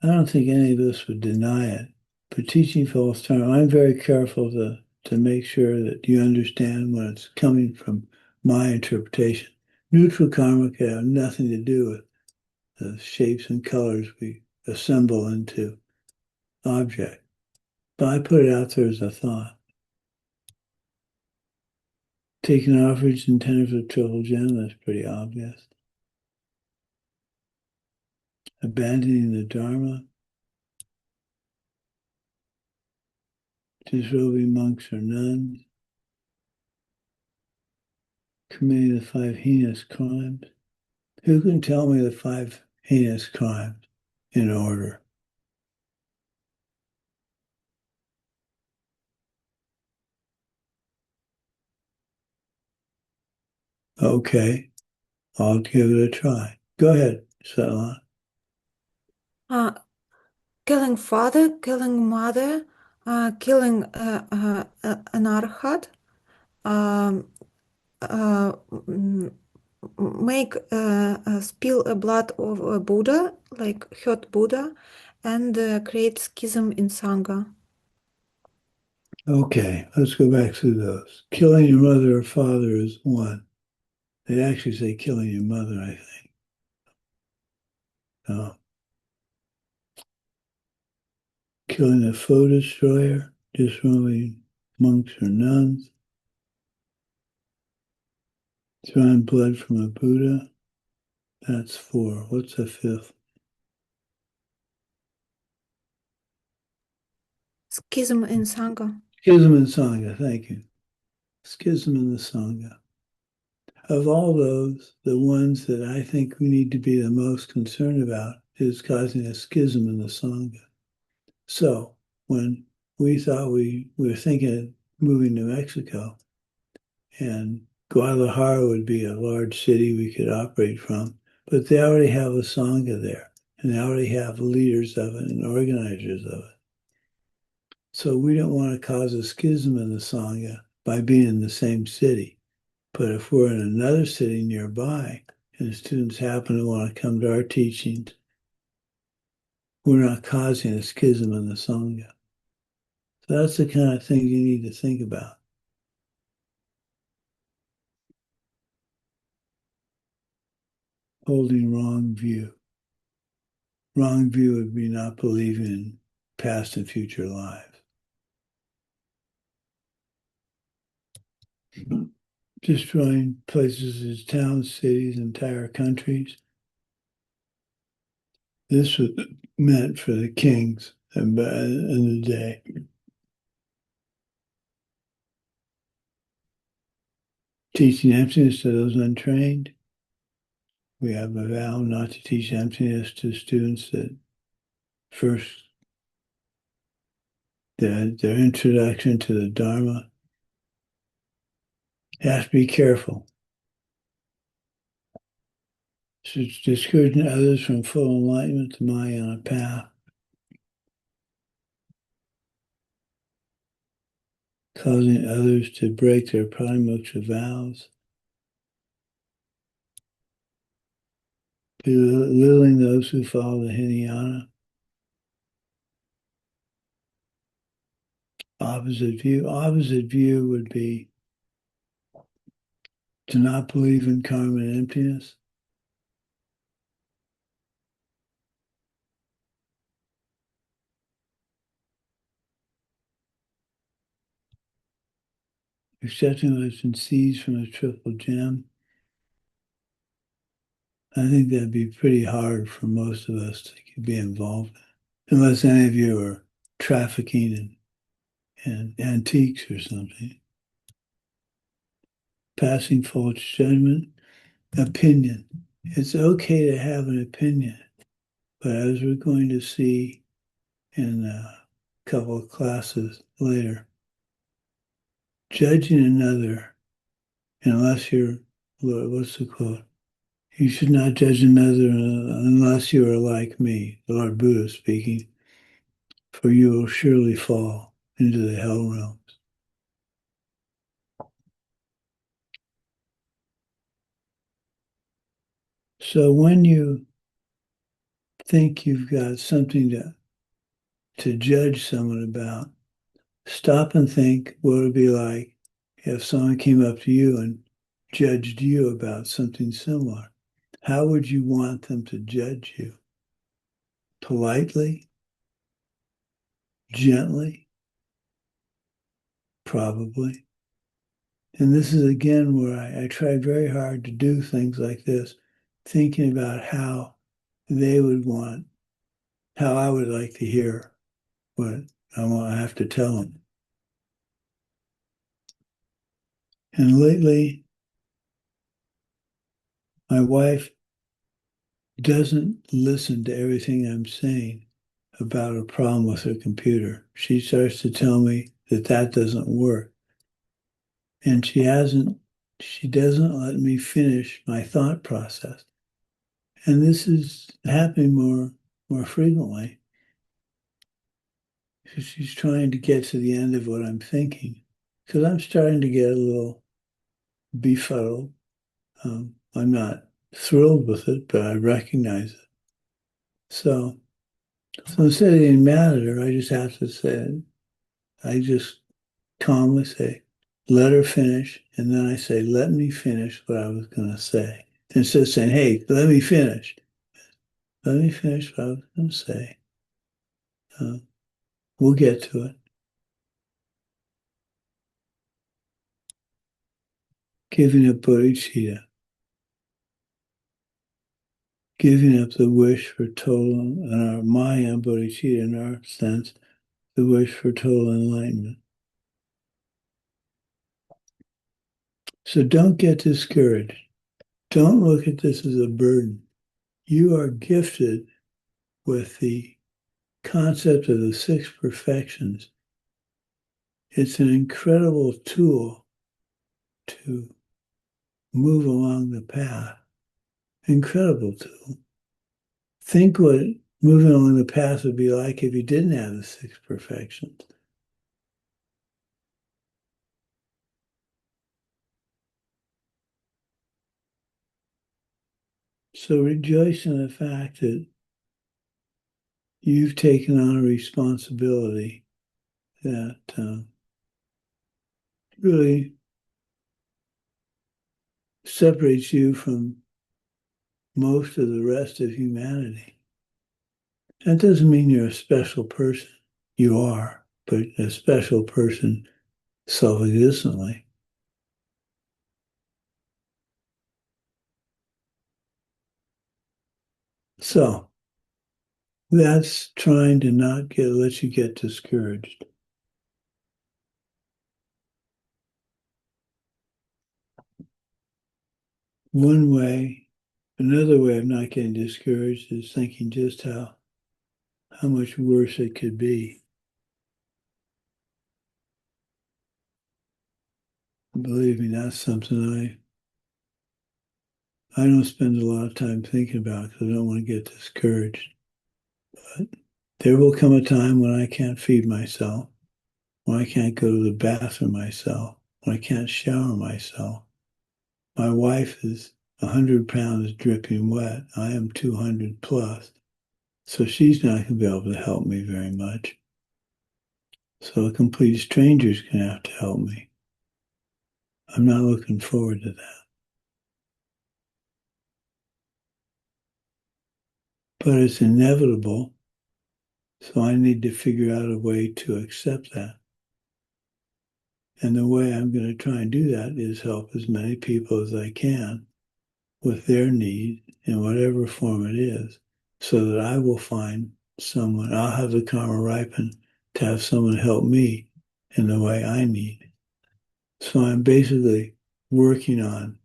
I don't think any of us would deny it, but teaching false Dharma, I'm very careful to make sure that you understand when it's coming from my interpretation. Neutral karma can have nothing to do with the shapes and colors we assemble into object. But I put it out there as a thought. Taking offerings intended for triple gem, that's pretty obvious. Abandoning the Dharma. Disrobing monks or nuns. committing the 5 heinous crimes. Who can tell me the 5 heinous crimes in order? Okay, I'll give it a try. Go ahead, Svetlana. Killing father, killing mother, killing an arhat, make spill a blood of a Buddha, like hurt Buddha, and create schism in Sangha. Okay, let's go back through those. Killing your mother or father is one. They actually say killing your mother, I think. Killing a foe destroyer, disrobing monks or nuns. Drawing blood from a Buddha, that's 4. What's the 5th? Schism in Sangha. Schism in Sangha, thank you. Schism in the Sangha. Of all those, the ones that I think we need to be the most concerned about is causing a schism in the Sangha. So when we thought we were thinking of moving to Mexico, and Guadalajara would be a large city we could operate from, but they already have a Sangha there, and they already have leaders of it and organizers of it. So we don't want to cause a schism in the Sangha by being in the same city. But if we're in another city nearby and students happen to want to come to our teachings, we're not causing a schism in the Sangha. So that's the kind of thing you need to think about. Holding wrong view. Wrong view would be not believing in past and future lives. Destroying places as towns, cities, entire countries. This was meant for the kings in the day. Teaching emptiness to those untrained. We have a vow not to teach emptiness to students that first, their introduction to the Dharma. You have to be careful. So it's discouraging others from full enlightenment to Mahayana path. Causing others to break their pratimoksha vows. Belittling those who follow the Hinayana. Opposite view. Opposite view would be to not believe in karma and emptiness. Accepting what's been seized from the triple gem. I think that'd be pretty hard for most of us to be involved in, unless any of you are trafficking in antiques or something. Passing false judgment. Opinion. It's okay to have an opinion, but as we're going to see in a couple of classes later, judging another, unless you're, what's the quote? You should not judge another unless you are like me, the Lord Buddha speaking, for you will surely fall into the hell realms. So when you think you've got something to judge someone about, stop and think what it would be like if someone came up to you and judged you about something similar. How would you want them to judge you? Politely? Gently? Probably. And this is again where I try very hard to do things like this, thinking about how they would want, how I would like to hear what I have to tell them. And lately, My wife doesn't listen to everything I'm saying about a problem with her computer. She starts to tell me that that doesn't work. And she doesn't let me finish my thought process. And this is happening more frequently. She's trying to get to the end of what I'm thinking. Because I'm starting to get a little befuddled. I'm not thrilled with it, but I recognize it. So instead of getting mad at her, I just have to say, I just calmly say, let her finish. And then I say, let me finish what I was going to say. Instead of saying, hey, let me finish. Let me finish what I was going to say. We'll get to it. Giving up bodhicitta. Giving up the wish for total, and our Maya bodhicitta, in our sense, the wish for total enlightenment. So don't get discouraged. Don't look at this as a burden. You are gifted with the concept of the six perfections. It's an incredible tool to move along the path. Incredible tool. Think what moving along the path would be like if you didn't have the six perfections. So rejoice in the fact that you've taken on a responsibility that really separates you from most of the rest of humanity. That doesn't mean you're a special person. You are, but a special person self-existently. So that's trying to not let you get discouraged. One way, another way of not getting discouraged is thinking just how much worse it could be. Believe me, that's something I don't spend a lot of time thinking about because I don't want to get discouraged. But there will come a time when I can't feed myself, when I can't go to the bathroom myself, when I can't shower myself. My wife is 100 pounds dripping wet. I am 200 plus. So she's not going to be able to help me very much. So a complete stranger is going to have to help me. I'm not looking forward to that. But it's inevitable. So I need to figure out a way to accept that. And the way I'm going to try and do that is help as many people as I can with their need in whatever form it is, so that I will find someone, I'll have the karma ripen to have someone help me in the way I need. So I'm basically working on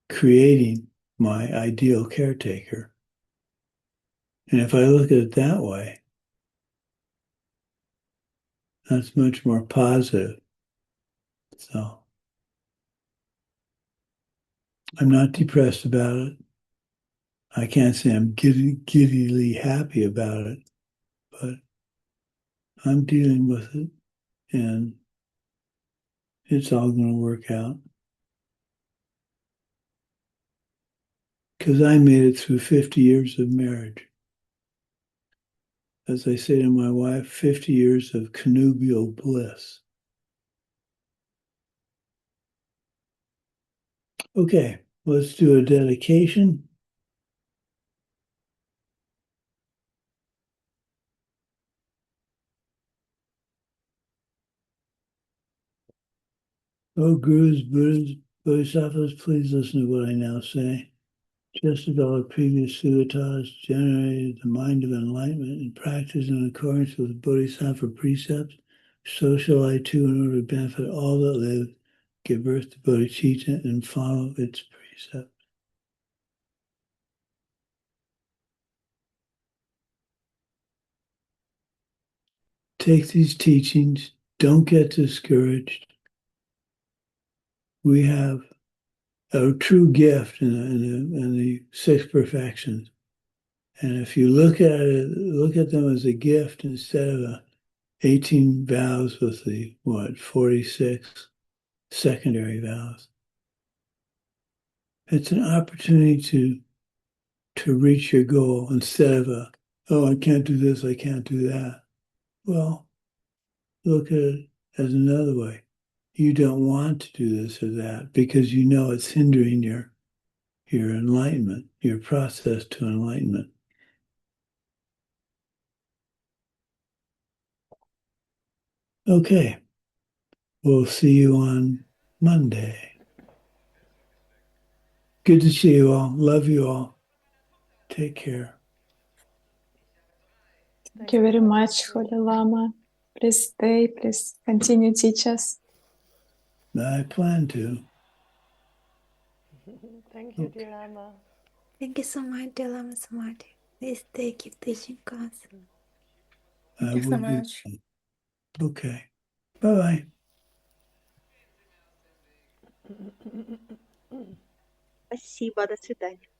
creating my ideal caretaker. And if I look at it that way, that's much more positive. So I'm not depressed about it. I can't say I'm giddily happy about it, but I'm dealing with it and it's all going to work out. Because I made it through 50 years of marriage. As I say to my wife, 50 years of connubial bliss. Okay, let's do a dedication. Oh, Gurus, Buddhas, Bodhisattvas, please listen to what I now say. Just as all the previous suttas generated the mind of enlightenment and practice in accordance with Bodhisattva precepts, so shall I too, in order to benefit all that live, give birth to bodhicitta and follow its precepts. take these teachings. Don't get discouraged. We have a true gift in the six perfections. And if you look at them as a gift instead of 18 vows with the 46 secondary vows, it's an opportunity to reach your goal instead of oh, I can't do this, I can't do that. Well, look at it as another way. You don't want to do this or that because you know it's hindering your enlightenment, your process to enlightenment. Okay. We'll see you on Monday. Good to see you all. Love you all. Take care. Thank you very much, Holy Lama. Please stay, please continue teach us. I plan to. Thank you, Okay. dear Lama. Thank you so much, dear Lama Sumati. Please stay, keep teaching us. I Thank you so will do. much. Okay. Bye-bye. Спасибо, до свидания.